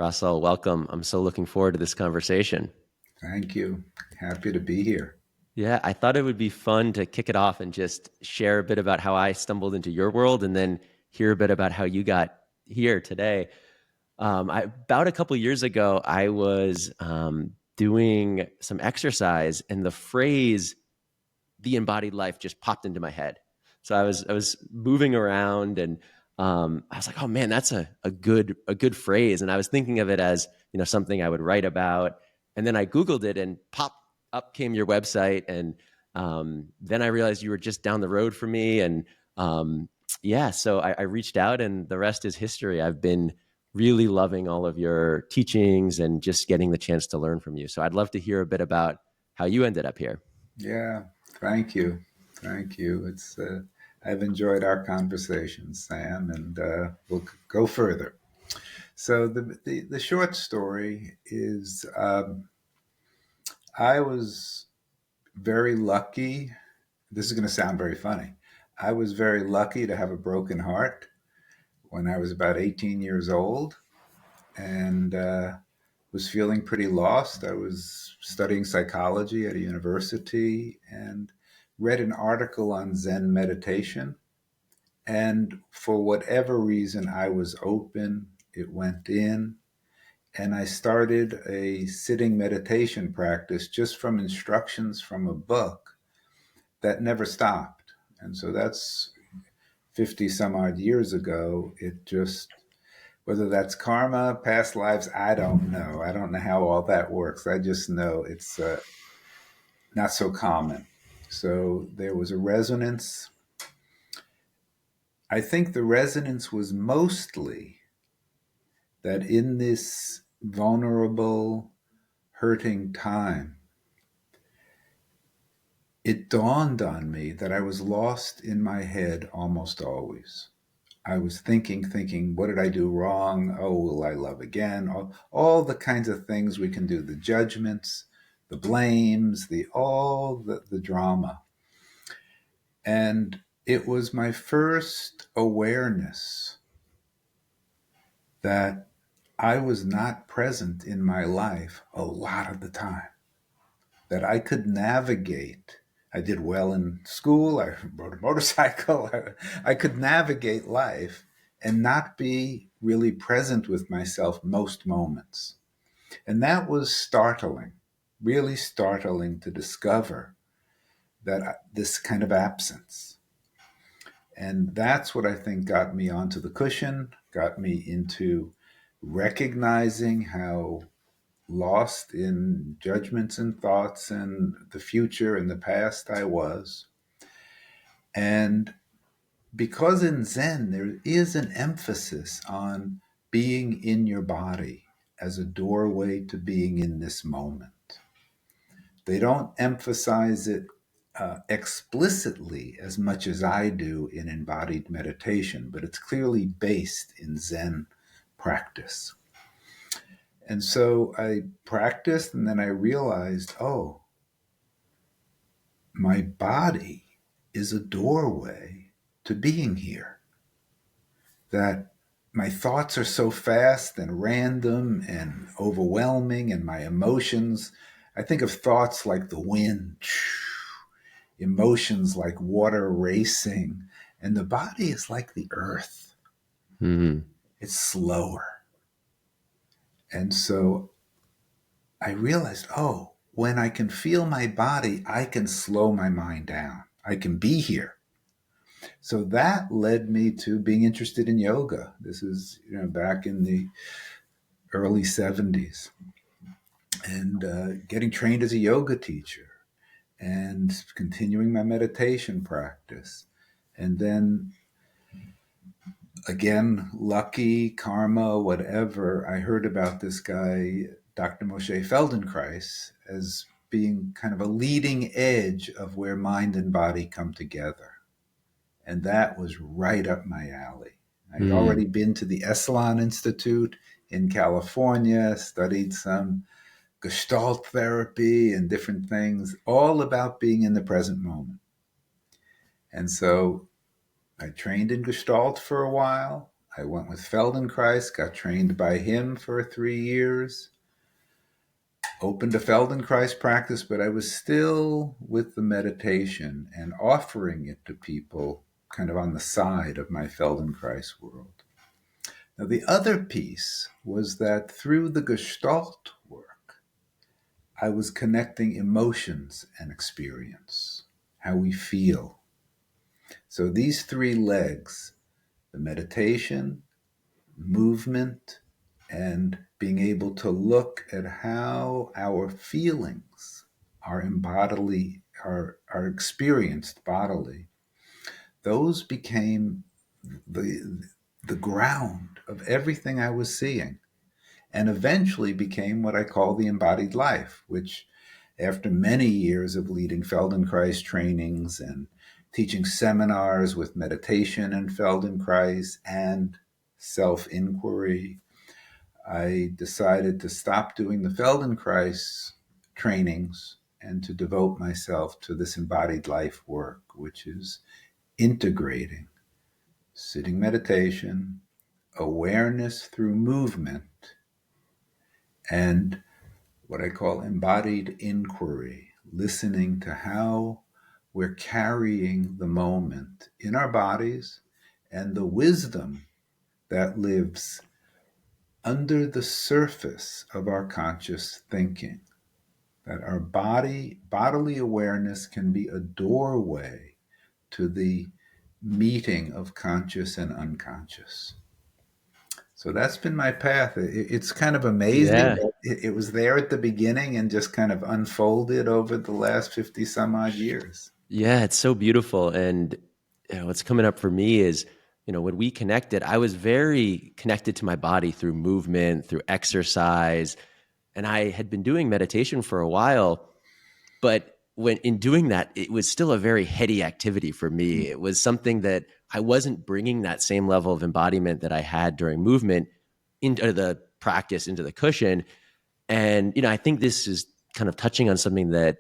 Russell, welcome. I'm so looking forward to this conversation. Thank you. Happy to be here. Yeah, I thought it would be fun to kick it off and just share a bit about how I stumbled into your world and then hear a bit about how you got here today. About a couple years ago, I was doing some exercise and the phrase "the embodied life" just popped into my head. So I was moving around and I was like, oh man, that's a good phrase. And I was thinking of it as, something I would write about. And then I Googled it and pop up came your website. And then I realized you were just down the road from me. And yeah, so I reached out and the rest is history. I've been really loving all of your teachings and just getting the chance to learn from you. So I'd love to hear a bit about how you ended up here. Yeah, thank you. Thank you. I've enjoyed our conversation, Sam, and we'll go further. So the short story is I was very lucky. This is going to sound very funny. I was very lucky to have a broken heart when I was about 18 years old and was feeling pretty lost. I was studying psychology at a university and read an article on Zen meditation. And for whatever reason, I was open. It went in. And I started a sitting meditation practice just from instructions from a book that never stopped. And so that's 50 some odd years ago. It just, whether that's karma, past lives, I don't know. I don't know how all that works. I just know it's not so common. So there was a resonance. I think the resonance was mostly that in this vulnerable, hurting time, it dawned on me that I was lost in my head almost always. I was thinking, what did I do wrong? Oh, will I love again? All the kinds of things we can do, the judgments, the blames, the drama. And it was my first awareness that I was not present in my life a lot of the time, that I could navigate. I did well in school. I rode a motorcycle. I could navigate life and not be really present with myself most moments. And that was startling, really startling to discover that this kind of absence. And that's what I think got me onto the cushion, got me into recognizing how lost in judgments and thoughts and the future and the past I was. And because in Zen, there is an emphasis on being in your body as a doorway to being in this moment. They don't emphasize it explicitly as much as I do in embodied meditation, but it's clearly based in Zen practice. And so I practiced, and then I realized, oh, my body is a doorway to being here. That my thoughts are so fast and random and overwhelming, and my emotions, I think of thoughts like the wind, emotions like water racing, and the body is like the earth. Mm-hmm. It's slower. And so I realized, oh, when I can feel my body, I can slow my mind down. I can be here. So that led me to being interested in yoga. This is, back in the early 70s, and getting trained as a yoga teacher and continuing my meditation practice. And then again, lucky, karma, whatever, I heard about this guy, Dr. Moshe Feldenkrais, as being kind of a leading edge of where mind and body come together. And that was right up my alley. I had Mm. already been to the Esalen Institute in California, studied some Gestalt therapy and different things, all about being in the present moment. And so I trained in Gestalt for a while. I went with Feldenkrais, got trained by him for 3 years, opened a Feldenkrais practice, but I was still with the meditation and offering it to people kind of on the side of my Feldenkrais world. Now, the other piece was that through the Gestalt work, I was connecting emotions and experience, how we feel. So these three legs, the meditation, movement, and being able to look at how our feelings are experienced bodily, those became the the ground of everything I was seeing, and eventually became what I call the embodied life, which after many years of leading Feldenkrais trainings and teaching seminars with meditation and Feldenkrais and self-inquiry, I decided to stop doing the Feldenkrais trainings and to devote myself to this embodied life work, which is integrating sitting meditation, awareness through movement, and what I call embodied inquiry, listening to how we're carrying the moment in our bodies and the wisdom that lives under the surface of our conscious thinking. That our bodily awareness can be a doorway to the meeting of conscious and unconscious. So that's been my path. It's kind of amazing Yeah. that it was there at the beginning and just kind of unfolded over the last 50 some odd years. Yeah, it's so beautiful. And what's coming up for me is, when we connected, I was very connected to my body through movement, through exercise. And I had been doing meditation for a while, but when in doing that, it was still a very heady activity for me. It was something that I wasn't bringing that same level of embodiment that I had during movement into the practice, into the cushion. And I think this is kind of touching on something that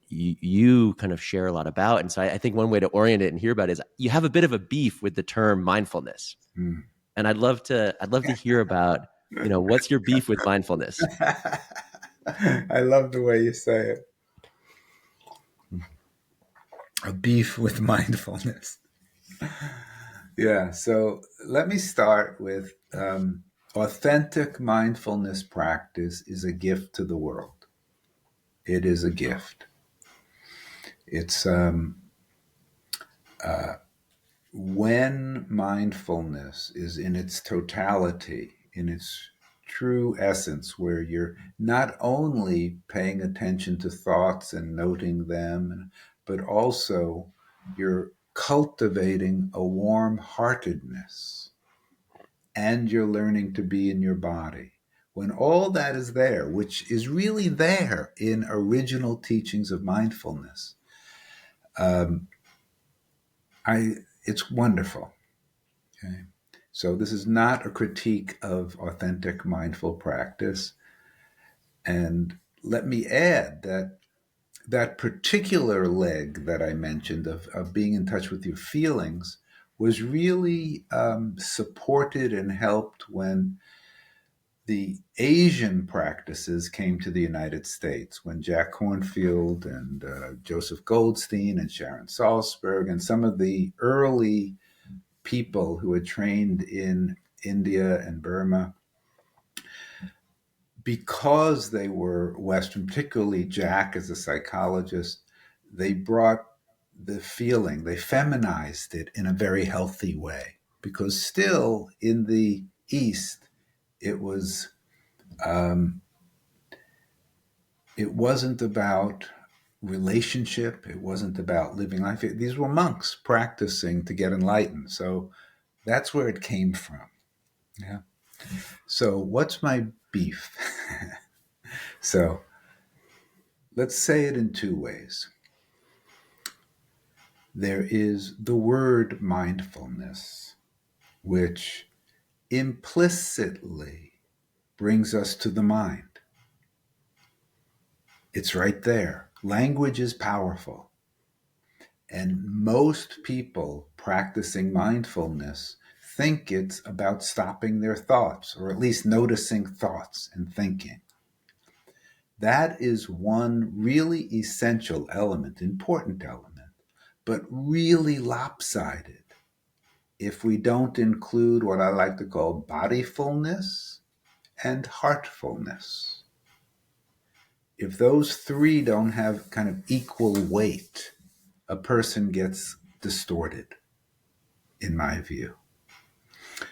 you kind of share a lot about. And so I think one way to orient it and hear about it is you have a bit of a beef with the term mindfulness. Mm. And I'd love to hear about, what's your beef with mindfulness? I love the way you say it. A beef with mindfulness. Yeah, so let me start with authentic mindfulness practice is a gift to the world. It is a gift. It's when mindfulness is in its totality, in its true essence, where you're not only paying attention to thoughts and noting them, but also you're cultivating a warm heartedness and you're learning to be in your body. When all that is there, which is really there in original teachings of mindfulness, um, it's wonderful. Okay. So this is not a critique of authentic mindful practice. And let me add that that particular leg that I mentioned of being in touch with your feelings was really supported and helped when the Asian practices came to the United States, when Jack Kornfield and Joseph Goldstein and Sharon Salzberg and some of the early people who had trained in India and Burma, because they were Western, particularly Jack as a psychologist, they brought the feeling, they feminized it in a very healthy way. Because still in the East, it was it wasn't about relationship. It wasn't about living life. These were monks practicing to get enlightened. So that's where it came from. Yeah. So what's my beef? So let's say it in two ways. There is the word mindfulness, which implicitly brings us to the mind. It's right there. Language is powerful. And most people practicing mindfulness think it's about stopping their thoughts, or at least noticing thoughts and thinking. That is one really essential element, important element, but really lopsided if we don't include what I like to call bodyfulness and heartfulness. If those three don't have kind of equal weight, a person gets distorted, in my view.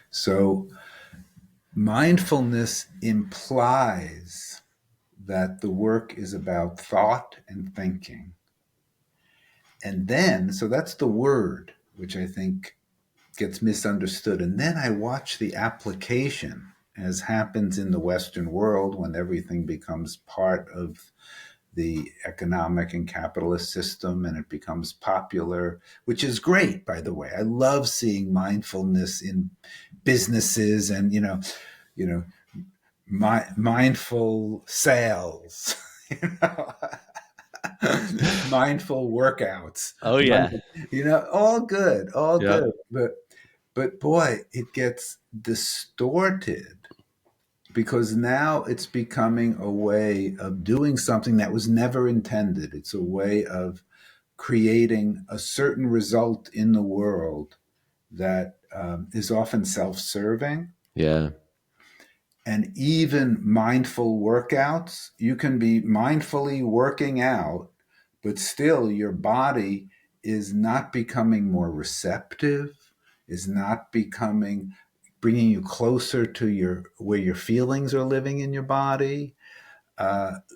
So, mindfulness implies that the work is about thought and thinking. And then, so that's the word, which I think gets misunderstood. And then I watch the application, as happens in the Western world when everything becomes part of the economic and capitalist system and it becomes popular, which is great, by the way. I love seeing mindfulness in businesses and, you know, mindful sales, you know, mindful workouts, Oh yeah. all good, all Yep. good. But boy, it gets distorted because now it's becoming a way of doing something that was never intended. It's a way of creating a certain result in the world that is often self-serving. Yeah. And even mindful workouts, you can be mindfully working out, but still your body is not becoming more receptive, is not becoming bringing you closer to your where your feelings are living in your body.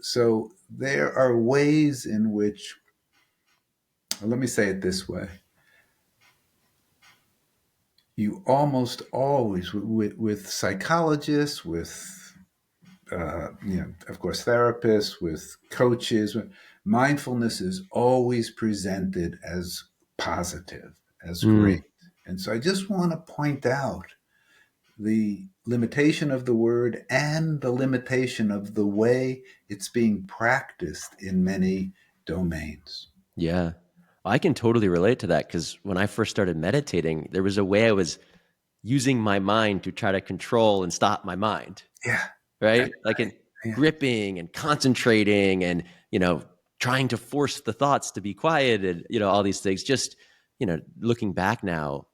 So there are ways in which, well, let me say it this way: you almost always, with psychologists, with of course, therapists, with coaches, mindfulness is always presented as positive, as great. Mm, And so I just want to point out the limitation of the word and the limitation of the way it's being practiced in many domains. yeah. I can totally relate to that because when I first started meditating, there was a way I was using my mind to try to control and stop my mind, Yeah. right? Like in Yeah. gripping and concentrating and, trying to force the thoughts to be quiet and, all these things. Just, looking back now,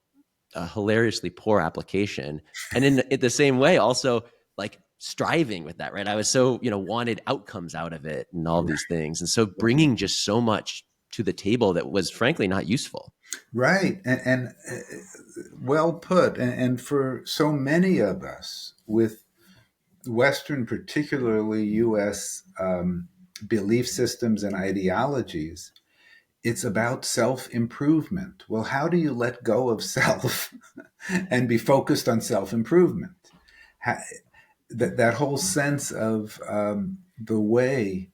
a hilariously poor application. And in the same way, also like striving with that, right? I was so, wanted outcomes out of it and all these things. And so bringing just so much to the table that was frankly not useful. Right. And well put. And for so many of us with Western, particularly US belief systems and ideologies, it's about self improvement. Well, how do you let go of self and be focused on self improvement? That whole sense of the way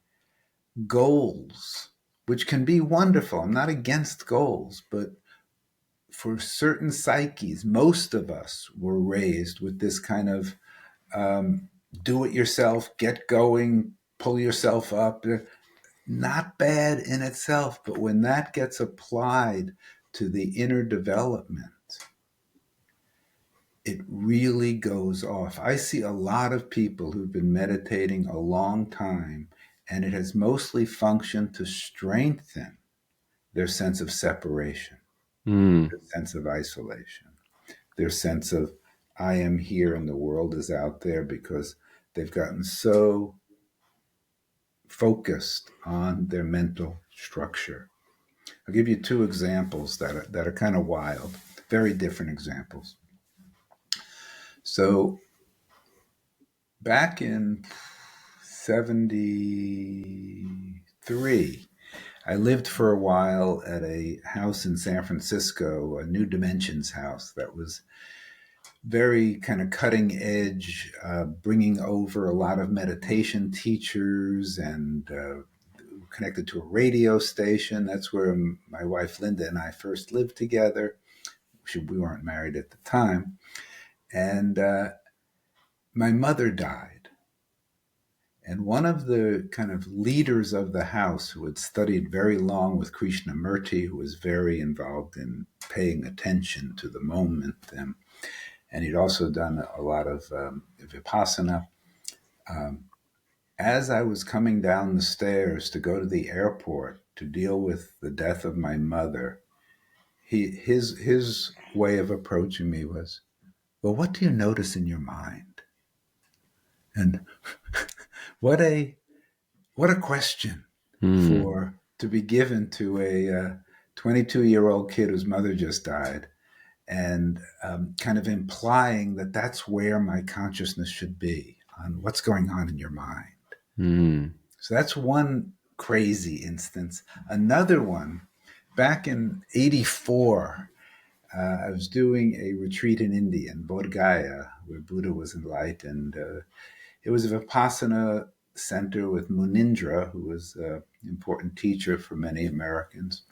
goals, which can be wonderful, I'm not against goals, but for certain psyches, most of us were raised with this kind of do it yourself, get going, pull yourself up. Not bad in itself, but when that gets applied to the inner development, it really goes off. I see a lot of people who've been meditating a long time, and it has mostly functioned to strengthen their sense of separation, Mm, their sense of isolation, their sense of I am here and the world is out there, because they've gotten so focused on their mental structure. I'll give you two examples that are kind of wild, very different examples. So back in 73, I lived for a while at a house in San Francisco, a New Dimensions house that was very kind of cutting edge, bringing over a lot of meditation teachers and connected to a radio station. That's where my wife Linda and I first lived together. We weren't married at the time. And my mother died. And one of the kind of leaders of the house, who had studied very long with Krishnamurti, who was very involved in paying attention to the moment, and he'd also done a lot of Vipassana. Um, as I was coming down the stairs to go to the airport to deal with the death of my mother, his way of approaching me was, "Well, what do you notice in your mind?" And what a what a question Hmm. for to be given to a 22-year-old kid whose mother just died, and kind of implying that that's where my consciousness should be, on what's going on in your mind. Hmm. So that's one crazy instance. Another one, back in '84, I was doing a retreat in India, in Bodh Gaya, where Buddha was enlightened. It was a Vipassana center with Munindra, who was an important teacher for many Americans.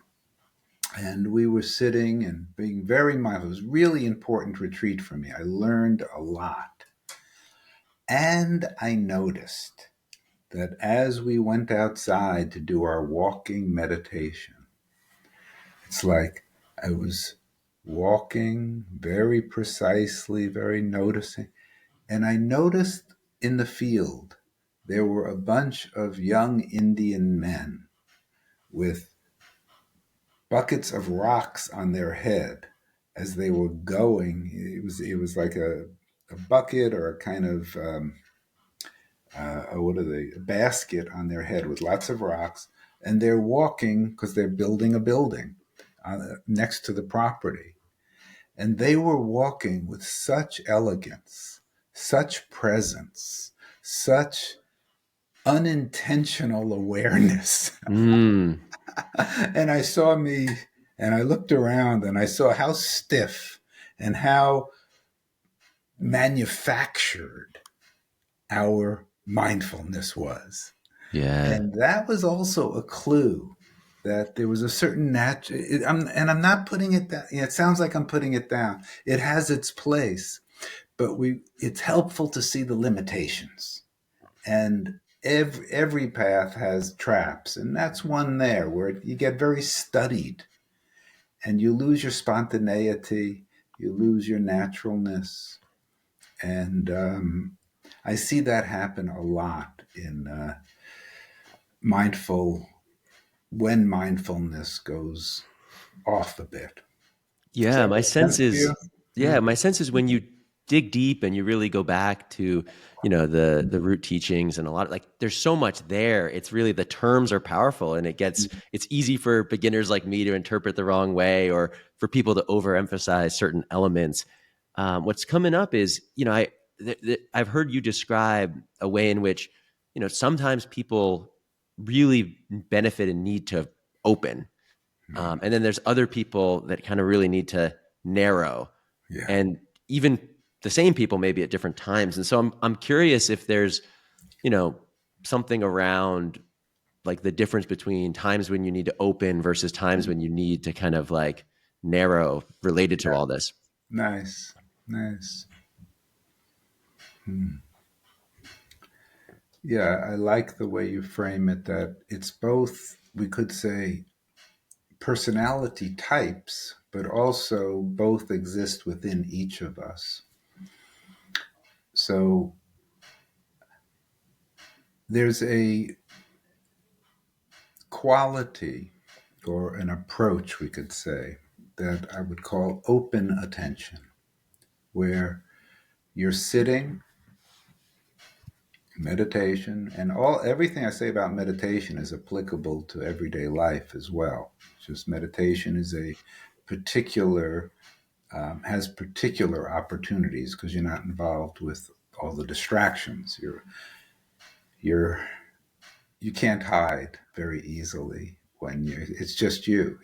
And we were sitting and being very mindful. It was a really important retreat for me. I learned a lot. And I noticed that as we went outside to do our walking meditation, it's like I was walking very precisely, very noticing. And I noticed in the field there were a bunch of young Indian men with buckets of rocks on their head as they were going. It was like a bucket or a kind of what are they? A basket on their head with lots of rocks, and they're walking because they're building a building next to the property, and they were walking with such elegance, such presence, such unintentional awareness. Hmm. And I saw me, and I looked around and I saw how stiff and how manufactured our mindfulness was. Yeah. And that was also a clue that there was a certain and I'm not putting it down. It sounds like I'm putting it down. It has its place, but it's helpful to see the limitations. And every path has traps, and that's one there where you get very studied and you lose your spontaneity, you lose your naturalness. And I see that happen a lot in mindful when mindfulness goes off a bit. Does Yeah, that my make sense sense to you? is Yeah. yeah, my sense is when you dig deep and you really go back to, the root teachings and a lot of like there's so much there. It's really the terms are powerful and it's easy for beginners like me to interpret the wrong way or for people to overemphasize certain elements. What's coming up is, I've heard you describe a way in which, sometimes people really benefit and need to open, and then there's other people that kind of really need to narrow, Yeah. and even the same people maybe at different times. And so I'm curious if there's, you know, something around like the difference between times when you need to open versus times when you need to kind of like narrow related to Yeah. all this. Nice. Nice. Hmm. Yeah, I like the way you frame it, that it's both, we could say, personality types, but also both exist within each of us. So there's a quality or an approach, we could say, that I would call open attention, where you're sitting, meditation, and everything I say about meditation is applicable to everyday life as well. It's just meditation is a particular has particular opportunities because you're not involved with all the distractions. You're you can't hide very easily when it's just you.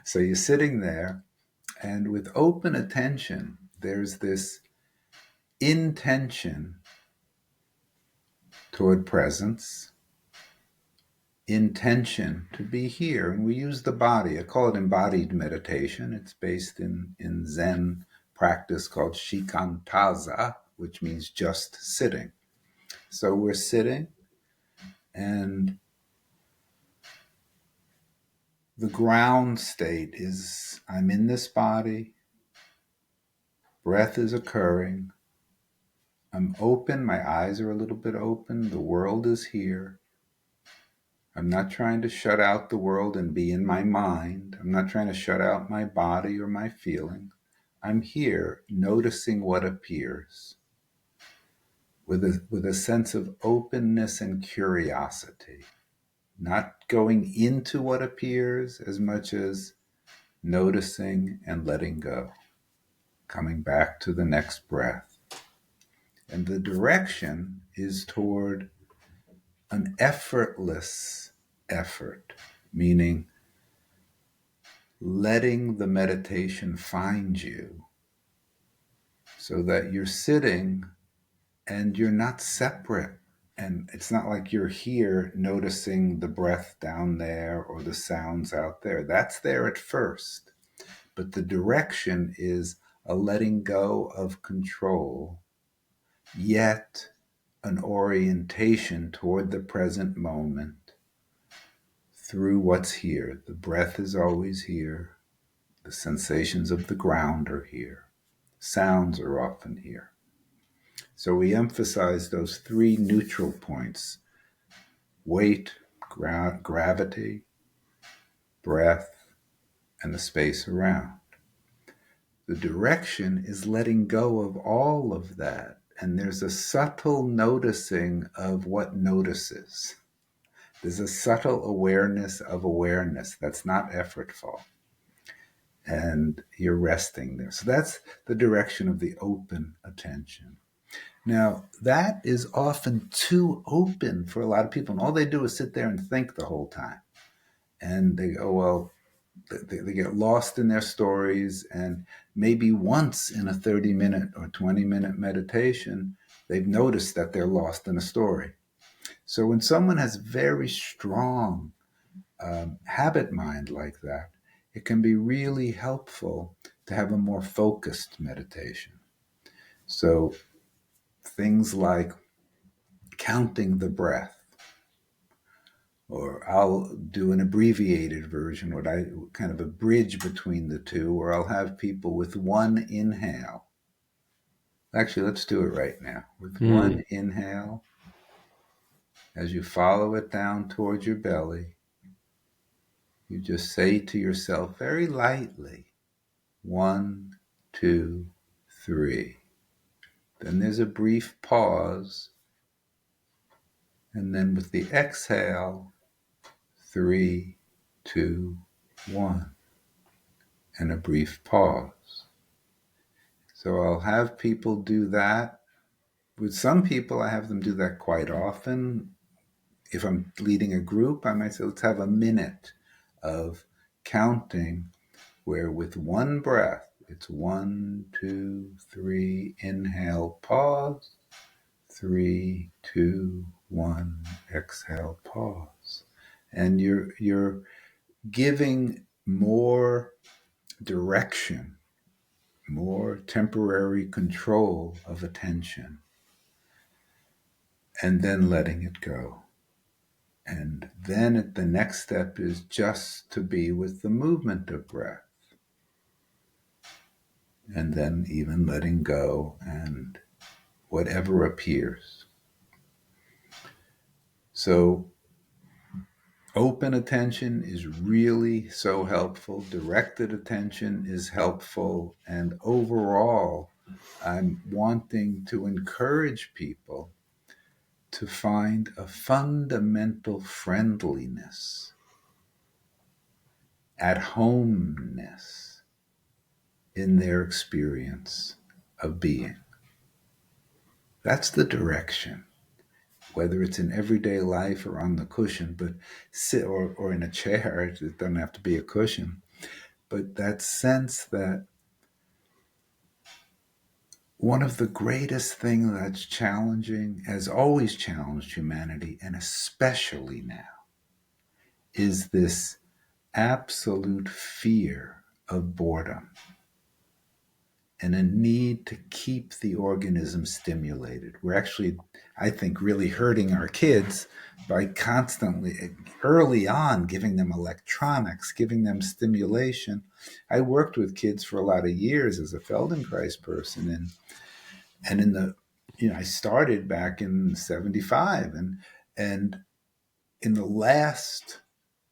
So you're sitting there, and with open attention, there's this intention toward presence, intention to be here. And we use the body. I call it embodied meditation. It's based in Zen practice called shikantaza, which means just sitting. So we're sitting, and the ground state is I'm in this body, Breath is occurring. I'm open. My eyes are a little bit open. The world is here. I'm not trying to shut out the world and be in my mind. I'm not trying to shut out my body or my feelings. I'm here noticing what appears with a sense of openness and curiosity, not going into what appears as much as noticing and letting go, coming back to the next breath. And the direction is toward an effortless effort, meaning letting the meditation find you so that you're sitting and you're not separate. And it's not like you're here noticing the breath down there or the sounds out there. That's there at first. But the direction is a letting go of control, yet an orientation toward the present moment through what's here. The breath is always here. The sensations of the ground are here. Sounds are often here. So we emphasize those three neutral points: weight, gravity, breath, and the space around. The direction is letting go of all of that. And there's a subtle noticing of what notices. There's a subtle awareness of awareness that's not effortful. And you're resting there. So that's the direction of the open attention. Now, that is often too open for a lot of people. And all they do is sit there and think the whole time. And they go, well, they get lost in their stories. And maybe once in a 30-minute or 20-minute meditation, they've noticed that they're lost in a story. So when someone has very strong habit mind like that, it can be really helpful to have a more focused meditation. So things like counting the breath, or I'll do an abbreviated version, what I kind of a bridge between the two, or I'll have people with one inhale. Actually, let's do it right now. With Hmm. one inhale, as you follow it down towards your belly, you just say to yourself very lightly, 1, 2, 3. Then there's a brief pause. And then with the exhale, 3, 2, 1. And a brief pause. So I'll have people do that. With some people, I have them do that quite often. If I'm leading a group, I might say, let's have a minute of counting where with one breath, it's 1, 2, 3, inhale, pause, 3, 2, 1, exhale, pause. And you're giving more direction, more temporary control of attention, and then letting it go. And then the next step is just to be with the movement of breath. And then even letting go and whatever appears. So open attention is really so helpful. Directed attention is helpful. And overall, I'm wanting to encourage people to find a fundamental friendliness, at homeness in their experience of being. That's the direction, whether it's in everyday life or on the cushion, but sit or in a chair. It doesn't have to be a cushion. But that sense that one of the greatest things that's challenging, has always challenged humanity, and especially now, is this absolute fear of boredom. and a need to keep the organism stimulated. We're actually, I think, really hurting our kids by constantly, early on, giving them electronics, giving them stimulation. I worked with kids for a lot of years as a Feldenkrais person, and in the, I started back in '75, and in the last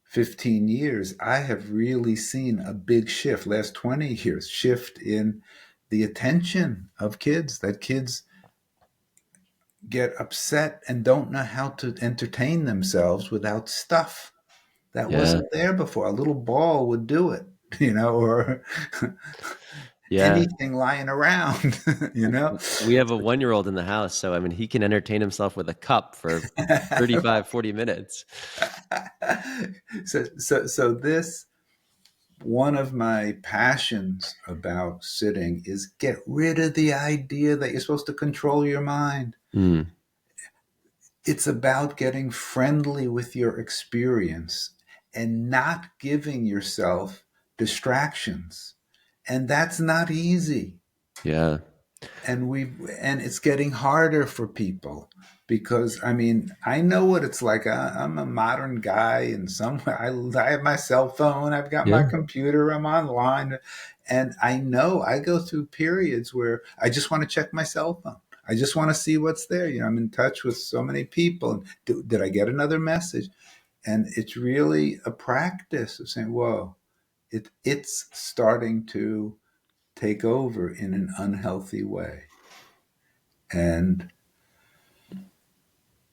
15 years, I have really seen a big shift, last 20 years, shift in the attention of kids, that kids get upset and don't know how to entertain themselves without stuff. That Yeah. wasn't there before. A little ball would do it, or Yeah. anything lying around, you know? We have a 1-year-old in the house, so I mean, he can entertain himself with a cup for 35, 40 minutes. So this, one of my passions about sitting is get rid of the idea that you're supposed to control your mind. Mm, It's about getting friendly with your experience and not giving yourself distractions. And that's not easy. yeah. And it's getting harder for people because I know what it's like. I'm a modern guy, and somewhere I have my cell phone, I've got my Yeah. computer, I'm online, and I know I go through periods where I just want to check my cell phone. I just want to see what's there. I'm in touch with so many people. And did I get another message? And it's really a practice of saying, "Whoa, it's starting to take over in an unhealthy way." And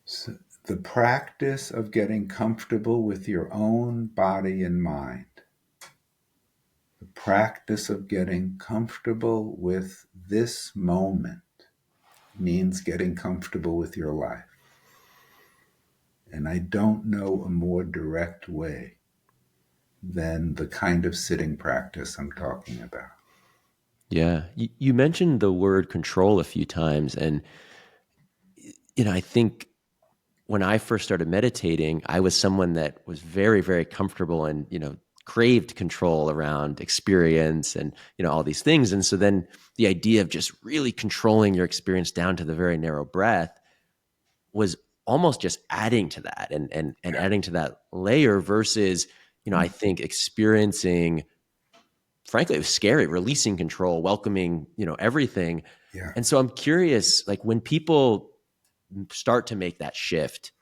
so the practice of getting comfortable with your own body and mind, the practice of getting comfortable with this moment means getting comfortable with your life. And I don't know a more direct way than the kind of sitting practice I'm talking about. Yeah. You mentioned the word control a few times. And, I think when I first started meditating, I was someone that was very, very comfortable and, craved control around experience and, all these things. And so then the idea of just really controlling your experience down to the very narrow breath was almost just adding to that and Yeah. adding to that layer versus, I think experiencing, frankly, it was scary, releasing control, welcoming, everything. Yeah. And so I'm curious, like when people start to make that shift,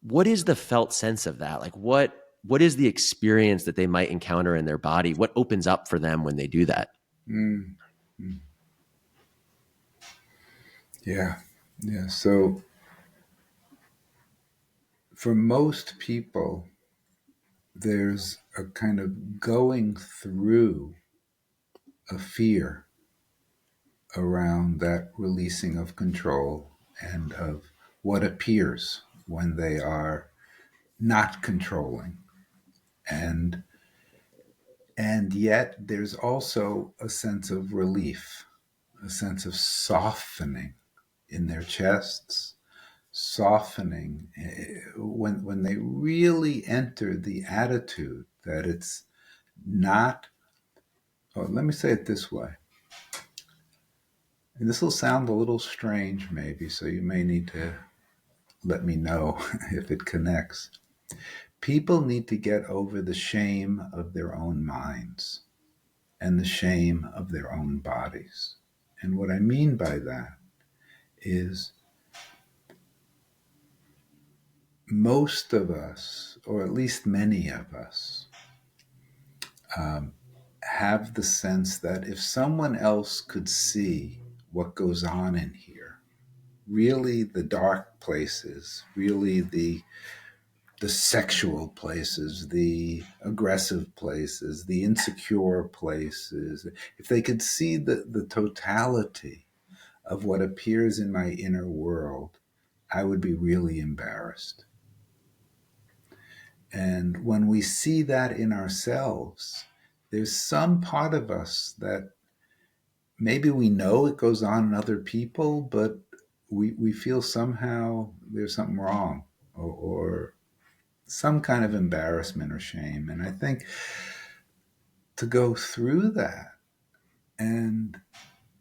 what is the felt sense of that? Like what is the experience that they might encounter in their body? What opens up for them when they do that? Mm. Mm. Yeah. Yeah. So for most people, there's a kind of going through a fear around that releasing of control and of what appears when they are not controlling. And yet there's also a sense of relief, a sense of softening in their chests, softening when they really enter the attitude that it's not. Oh, let me say it this way. And this will sound a little strange, maybe, so you may need to let me know if it connects. People need to get over the shame of their own minds and the shame of their own bodies. And what I mean by that is most of us, or at least many of us, um, have the sense that if someone else could see what goes on in here, really the dark places, really the sexual places, the aggressive places, the insecure places, if they could see the totality of what appears in my inner world, I would be really embarrassed. And when we see that in ourselves, there's some part of us that maybe we know it goes on in other people, but we feel somehow there's something wrong, or some kind of embarrassment or shame. And I think to go through that and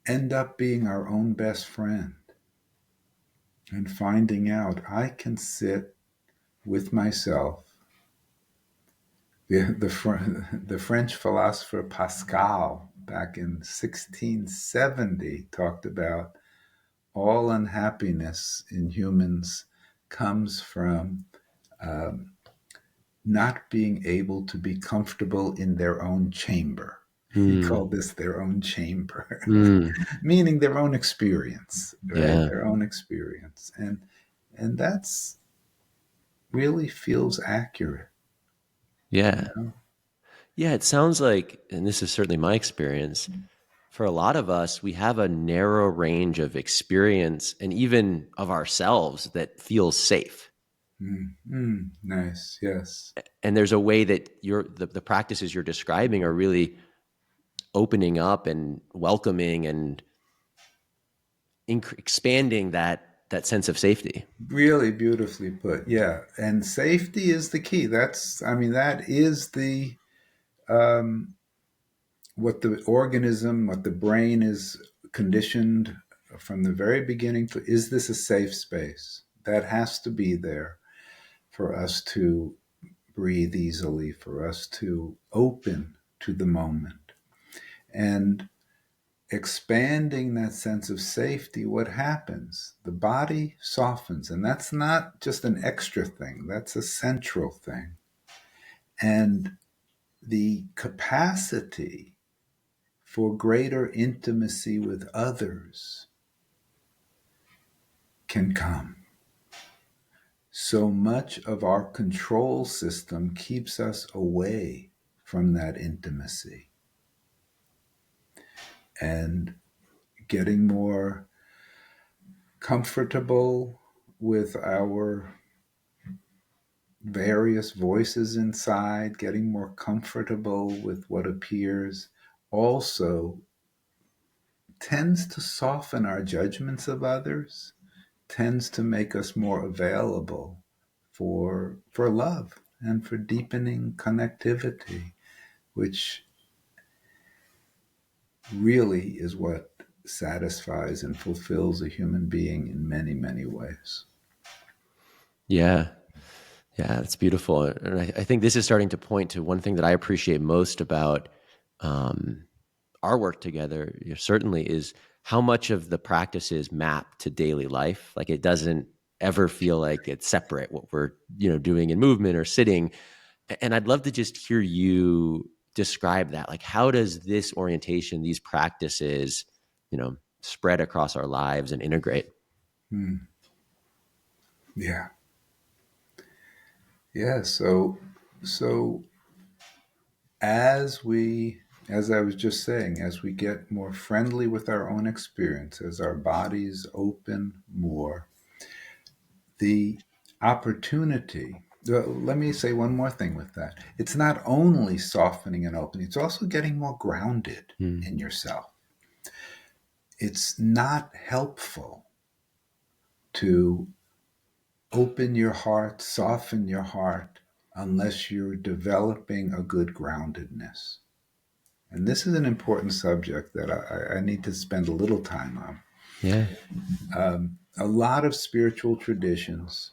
end up being our own best friend and finding out I can sit with myself. The French philosopher Pascal, back in 1670, talked about all unhappiness in humans comes from um, not being able to be comfortable in their own chamber. He Mm, called this their own chamber, mm, meaning their own experience, right? yeah. Their own experience. And that's really feels accurate, you Yeah. know? Yeah. It sounds like, and this is certainly my experience, for a lot of us, we have a narrow range of experience and even of ourselves that feels safe. Nice, yes. And there's a way that the practices you're describing are really opening up and welcoming and expanding that sense of safety. Really beautifully put. Yeah. And safety is the key. That is the um, what the organism, what the brain is conditioned from the very beginning to, is this a safe space? That has to be there for us to breathe easily, for us to open to the moment. And expanding that sense of safety, what happens? The body softens, and that's not just an extra thing, that's a central thing. And the capacity for greater intimacy with others can come. So much of our control system keeps us away from that intimacy, and getting more comfortable with our various voices inside, getting more comfortable with what appears, also tends to soften our judgments of others, tends to make us more available for love and for deepening connectivity, which really is what satisfies and fulfills a human being in many, many ways. Yeah. Yeah, that's beautiful. And I think this is starting to point to one thing that I appreciate most about um, our work together, certainly, is how much of the practices map to daily life. Like it doesn't ever feel like it's separate what we're doing in movement or sitting. And I'd love to just hear you describe that. Like, how does this orientation, these practices, spread across our lives and integrate? Hmm. Yeah. Yeah. So as we, as I was just saying, as we get more friendly with our own experience, as our bodies open more, the opportunity. Let me say one more thing with that. It's not only softening and opening, it's also getting more grounded Mm. in yourself. It's not helpful to open your heart, soften your heart, unless you're developing a good groundedness. And this is an important subject that I need to spend a little time on. Yeah. A lot of spiritual traditions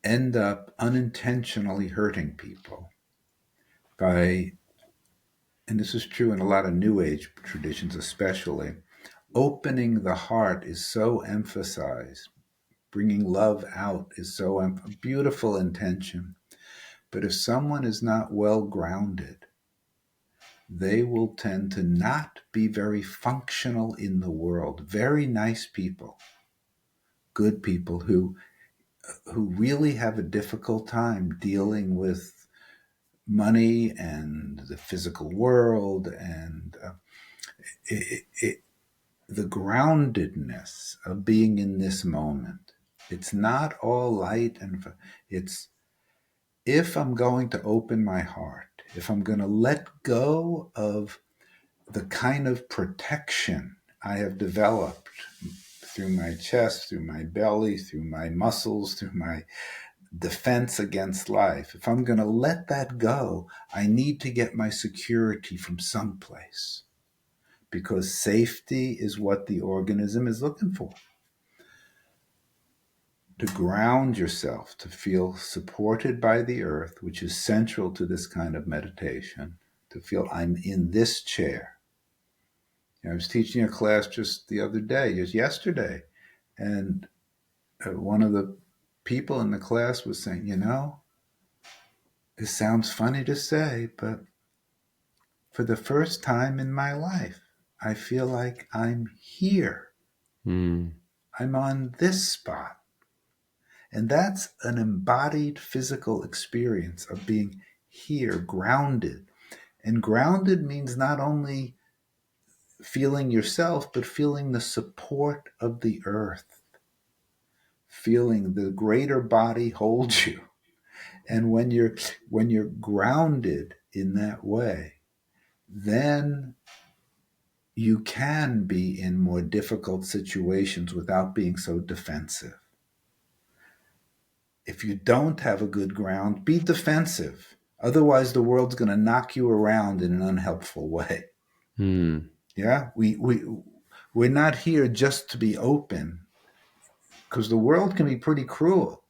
end up unintentionally hurting people by, and this is true in a lot of New Age traditions especially, opening the heart is so emphasized. Bringing love out is so a beautiful intention. But if someone is not well grounded, they will tend to not be very functional in the world. Very nice people, good people who really have a difficult time dealing with money and the physical world and it, it, the groundedness of being in this moment. It's not all light and it's, if I'm going to open my heart, if I'm going to let go of the kind of protection I have developed through my chest, through my belly, through my muscles, through my defense against life, if I'm going to let that go, I need to get my security from someplace. because safety is what the organism is looking for. To ground yourself, to feel supported by the earth, which is central to this kind of meditation, to feel I'm in this chair. I was teaching a class just the other day, just yesterday, and one of the people in the class was saying, it sounds funny to say, but for the first time in my life, I feel like I'm here. Mm. I'm on this spot. And that's an embodied physical experience of being here, grounded. And grounded means not only feeling yourself, but feeling the support of the earth, feeling the greater body hold you. And when you're grounded in that way, then you can be in more difficult situations without being so defensive. If you don't have a good ground, be defensive. Otherwise, the world's going to knock you around in an unhelpful way. Mm. Yeah, we're not here just to be open, because the world can be pretty cruel.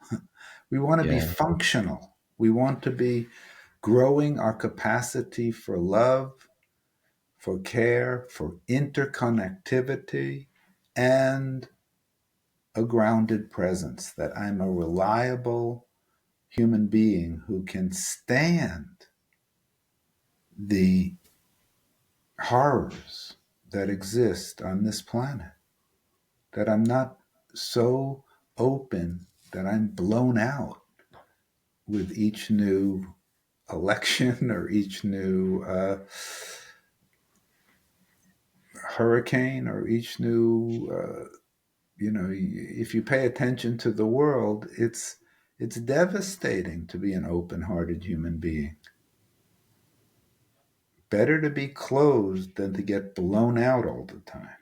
We want to be Yeah. functional. We want to be growing our capacity for love, for care, for interconnectivity, and a grounded presence, that I'm a reliable human being who can stand the horrors that exist on this planet, that I'm not so open that I'm blown out with each new election or each new hurricane or each new if you pay attention to the world, it's devastating to be an open-hearted human being. Better to be closed than to get blown out all the time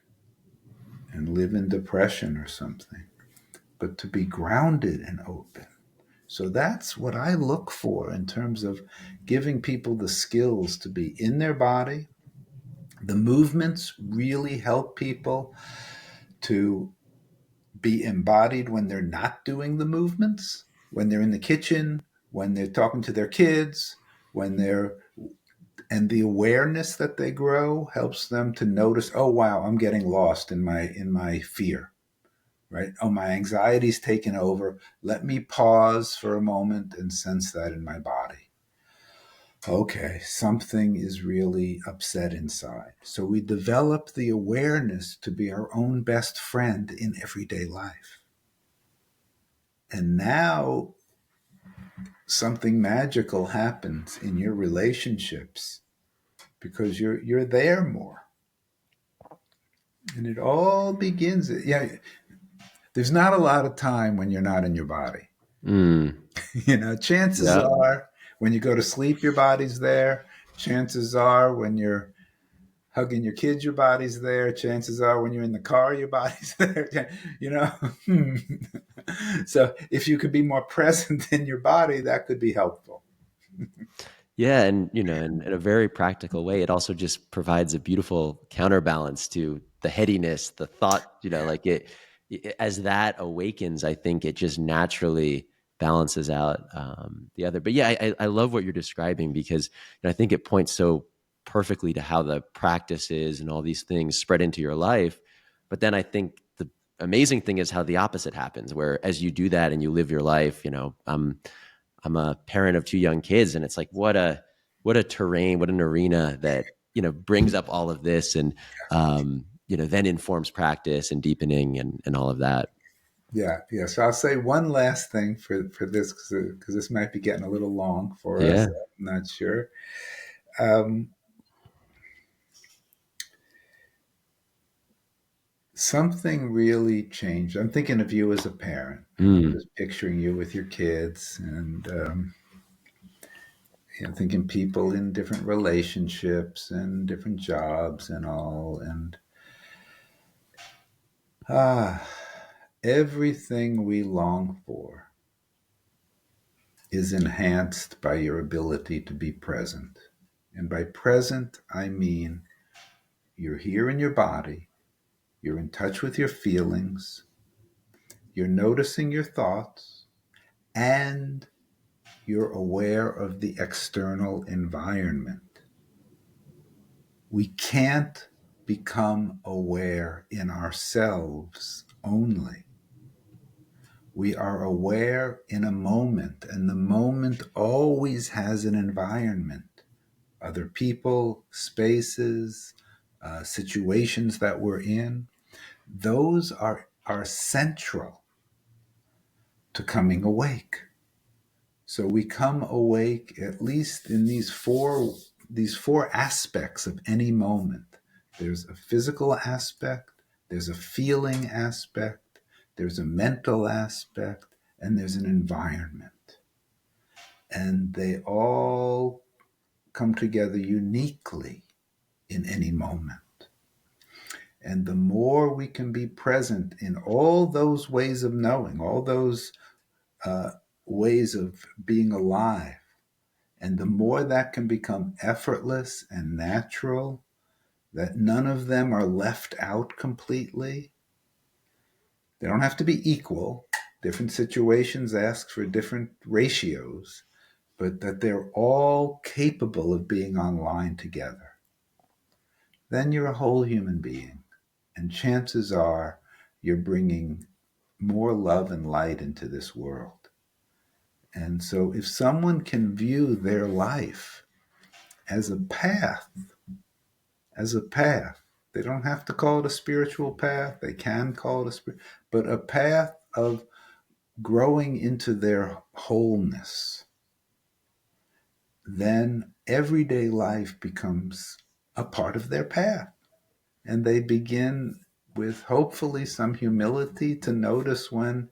and live in depression or something, but to be grounded and open. So that's what I look for in terms of giving people the skills to be in their body. The movements really help people to be embodied when they're not doing the movements, when they're in the kitchen, when they're talking to their kids, when they're and the awareness that they grow helps them to notice, oh wow, I'm getting lost in my fear, right? Oh, my anxiety's taken over. Let me pause for a moment and sense that in my body. Okay, something is really upset inside. So we develop the awareness to be our own best friend in everyday life. And now something magical happens in your relationships because you're there more. And it all begins. Yeah, there's not a lot of time when you're not in your body. Mm. Chances Yeah. are when you go to sleep, your body's there. Chances are when you're hugging your kids, your body's there. Chances are when you're in the car, your body's there. you know. So if you could be more present in your body, that could be helpful. Yeah, and in a very practical way, it also just provides a beautiful counterbalance to the headiness, the thought. Yeah, Like as that awakens, I think it just naturally balances out the other. But yeah, I love what you're describing because I think it points so perfectly to how the practices and all these things spread into your life. But then I think the amazing thing is how the opposite happens, where as you do that and you live your life, I'm a parent of two young kids, and it's like what a terrain, what an arena that brings up all of this, and then informs practice and deepening and all of that. yeah, yeah. So I'll say one last thing for this, because this might be getting a little long for us. Yeah. I'm not sure. Um, Something really changed. I'm thinking of you as a parent. I'm Mm. just picturing you with your kids, and thinking people in different relationships and different jobs and all. And ah, everything we long for is enhanced by your ability to be present. And by present, I mean You're here in your body. You're in touch with your feelings. You're noticing your thoughts. And you're aware of the external environment. We can't become aware in ourselves only. We are aware in a moment, and the moment always has an environment, other people, spaces, situations that we're in. Those are central to coming awake. So we come awake at least in these four aspects of any moment. There's a physical aspect, there's a feeling aspect, there's a mental aspect, and there's an environment. And they all come together uniquely in any moment. And the more we can be present in all those ways of knowing, all those uh, ways of being alive, and the more that can become effortless and natural, that none of them are left out completely. They don't have to be equal. Different situations ask for different ratios, but that they're all capable of being online together. Then you're a whole human being. And chances are you're bringing more love and light into this world. And so if someone can view their life as a path, as a path. They don't have to call it a spiritual path. They can call it a spirit, but a path of growing into their wholeness. Then everyday life becomes a part of their path. And they begin with hopefully some humility to notice when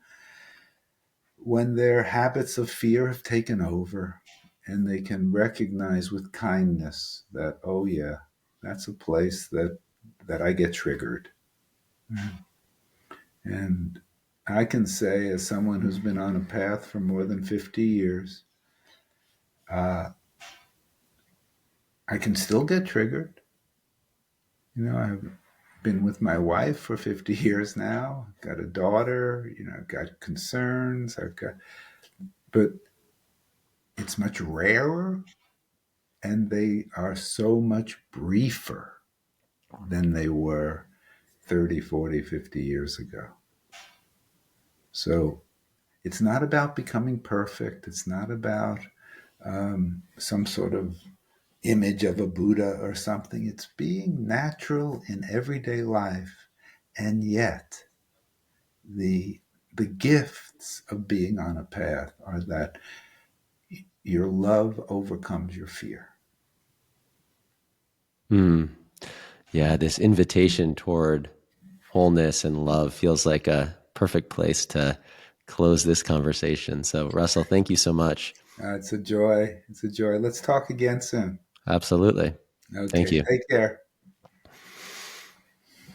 their habits of fear have taken over, and they can recognize with kindness that, oh yeah, that's a place that I get triggered. And I can say, as someone who's been on a path for more than 50 years, uh, I can still get triggered. I've been with my wife for 50 years now. I've got a daughter, I've got concerns. But it's much rarer, and they are so much briefer than they were 30, 40, 50 years ago. So it's not about becoming perfect. It's not about some sort of image of a Buddha or something. It's being natural in everyday life. And yet, the, the gifts of being on a path are that your love overcomes your fear. Hmm. Yeah, this invitation toward wholeness and love feels like a perfect place to close this conversation. So, Russell, thank you so much. It's a joy. It's a joy. Let's talk again soon. Absolutely. Thank Okay. you. Take care.